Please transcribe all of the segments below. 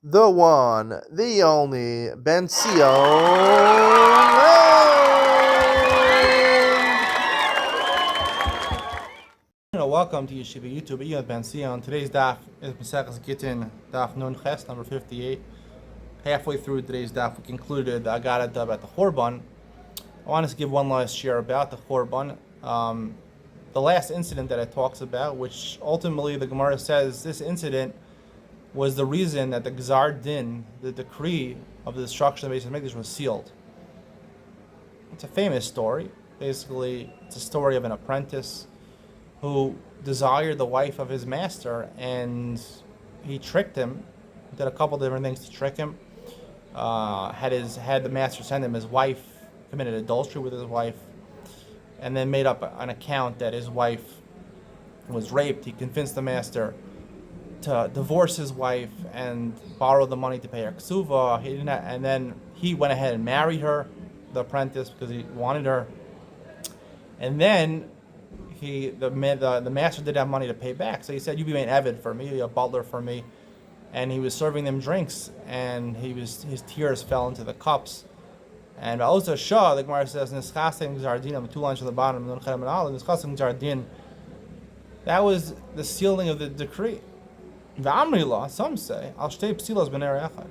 the one, the only Benzion. Welcome to Yeshiva YouTube. Iyun Benzion. Today's daf is Benzion Gittin, daf Nun Ches, number 58. Halfway through today's daf, we concluded the Agadah about the Chorban. I want to give one last share about the Chorban. The last incident that it talks about, which ultimately the Gemara says this incident was the reason that the Gzar Din, the decree of the destruction of the Beis Hamikdash, was sealed. It's a famous story. Basically, it's a story of an apprentice who desired the wife of his master, and he tricked him. Did a couple different things to trick him. Had the master send him his wife, committed adultery with his wife, and then made up an account that his wife was raped. He convinced the master to divorce his wife and borrow the money to pay her ksuva. And then he went ahead and married her, the apprentice, because he wanted her. And then the master didn't have money to pay back, so he said, "You be an eved for me, a butler for me." And he was serving them drinks, and his tears fell into the cups. And also Shah, the Gemara says, "Nischasim Gzardin," 2 lines from the bottom, "Nischasim Gzardin." That was the sealing of the decree. V'amri law, some say, "Al shtei psilos b'ner echad."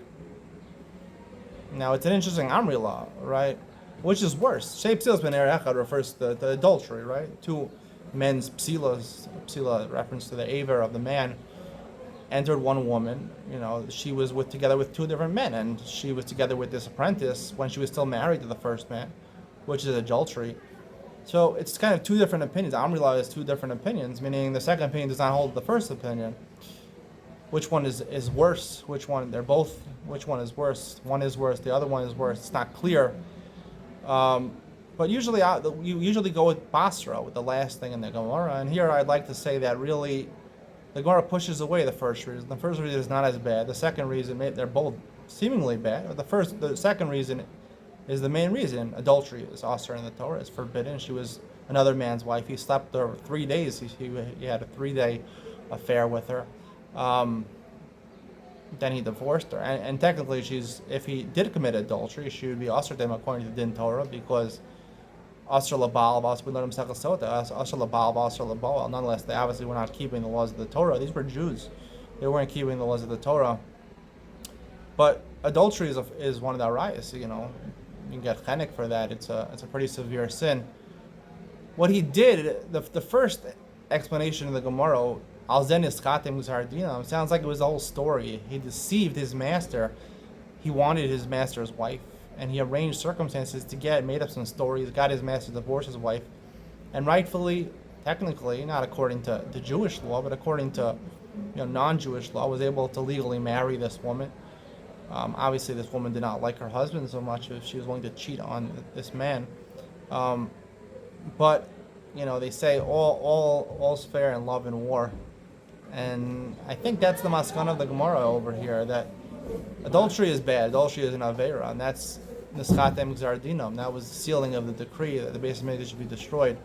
Now it's an interesting amri law, right? Which is worse? Shtei psilos b'ner echad refers to the adultery, right? 2 men's psilos, psila reference to the aver of the man, entered one woman. She was together with 2 different men, and she was together with this apprentice when she was still married to the first man, which is adultery. So it's kind of 2 different opinions. Amri law is 2 different opinions, meaning the second opinion does not hold the first opinion. Which one is worse? Which one? They're both. Which one is worse? One is worse. The other one is worse. It's not clear. But usually, you usually go with Basra, with the last thing in the Gemara. And here, I'd like to say that really, the Gemara pushes away the first reason. The first reason is not as bad. The second reason, they're both seemingly bad. The second reason is the main reason. Adultery is also in the Torah. It's forbidden. She was another man's wife. He slept with her 3 days. He had a 3-day affair with her. Then he divorced her, and technically, if he did commit adultery, she would be asr them according to Din Torah, because asr labal, we learn asr labal, asr labal. Nonetheless, they obviously were not keeping the laws of the Torah. These were Jews; they weren't keeping the laws of the Torah. But adultery is one of the arayos. You can get chenek for that. It's a pretty severe sin. What he did, the first explanation of the Gemara, sounds like it was the whole story. He deceived his master. He wanted his master's wife, and he arranged circumstances made up some stories, got his master to divorce his wife, and rightfully, technically, not according to Jewish law, but according to non-Jewish law, was able to legally marry this woman. Obviously, this woman did not like her husband so much as she was willing to cheat on this man. But they say all's fair in love and war. And I think that's the maskana of the Gemara over here, that adultery is bad. Adultery is an avera, and that's nischatem gzardinam. That was the sealing of the decree that the Beis Hamikdash should be destroyed.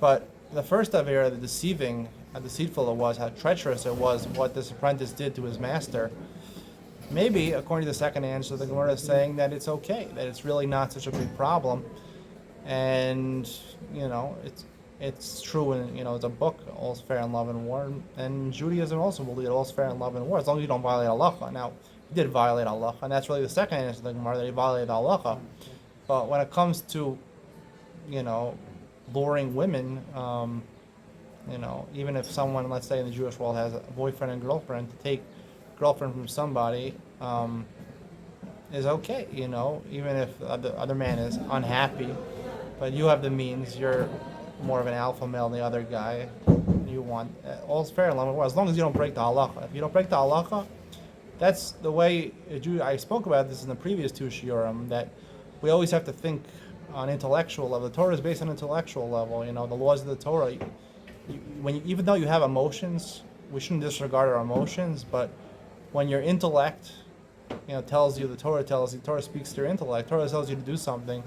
But the first avera, the deceiving, how deceitful it was, how treacherous it was, what this apprentice did to his master. Maybe, according to the second answer, the Gemara is saying that it's okay, that it's really not such a big problem, and it's true, and it's a book, all's fair in love and war, and Judaism also believes all's fair in love and war, as long as you don't violate halacha. Now, he did violate halacha, and that's really the second answer to the Gemara, that he violated halacha. But when it comes to, luring women, even if someone, let's say in the Jewish world, has a boyfriend and girlfriend, to take girlfriend from somebody is okay, even if the other man is unhappy, but you have the means, you're more of an alpha male than the other guy. You want all's fair in love and war, as long as you don't break the halacha. If you don't break the halacha, that's the way I spoke about this in the previous 2 shiurim, that we always have to think on intellectual level. The Torah is based on intellectual level. The laws of the Torah. Even though you have emotions, we shouldn't disregard our emotions. But when your intellect, tells you, the Torah speaks to your intellect. The Torah tells you to do something.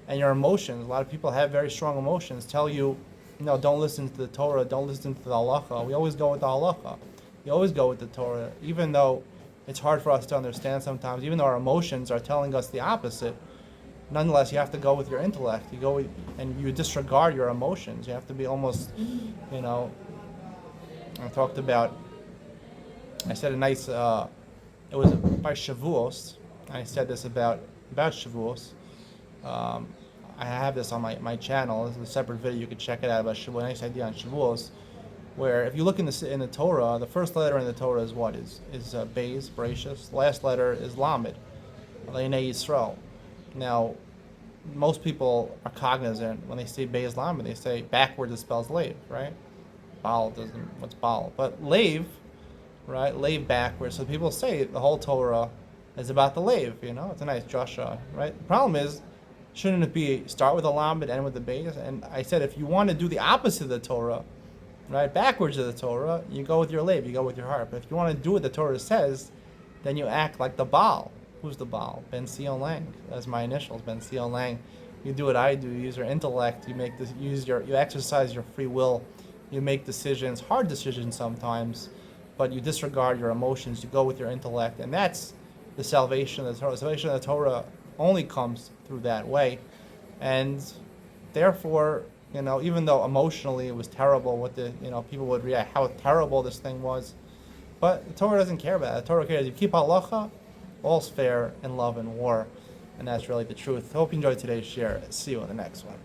And your emotions, a lot of people have very strong emotions, tell you, don't listen to the Torah, don't listen to the halacha. We always go with the halacha. You always go with the Torah, even though it's hard for us to understand sometimes, even though our emotions are telling us the opposite. Nonetheless, you have to go with your intellect. You go and you disregard your emotions. You have to be almost, you know. I talked about. I said a nice. It was by Shavuos. I said this about Shavuos. Um, I have this on my channel. This is a separate video. You can check it out about Shavuos. A nice idea on Shavuos, where if you look in the Torah, the first letter in the Torah is what is Beis, Bereshis. The last letter is Lamed, Leinei Yisrael. Now, most people are cognizant when they say Beis Lamed, they say backwards it spells Lev, right? Baal doesn't. What's Baal? But Lev, right? Lev backwards. So people say the whole Torah is about the Lev. It's a nice drasha, right? The problem is, shouldn't it be start with a Lamed, end with the Beis? And I said if you want to do the opposite of the Torah, right, backwards of the Torah, you go with your Lev, you go with your heart. But if you want to do what the Torah says, then you act like the Baal. Who's the Baal? Benzion Lang. That's my initials, Benzion Lang. You do what I do. You use your intellect. You exercise your free will. You make decisions, hard decisions sometimes, but you disregard your emotions. You go with your intellect, and that's the salvation of the Torah. The salvation of the Torah only comes through that way, and therefore, even though emotionally it was terrible, what people would react, how terrible this thing was, but the Torah doesn't care about it. The Torah cares. You keep halacha, all's fair in love and war, and that's really the truth. Hope you enjoyed today's share. See you on the next one.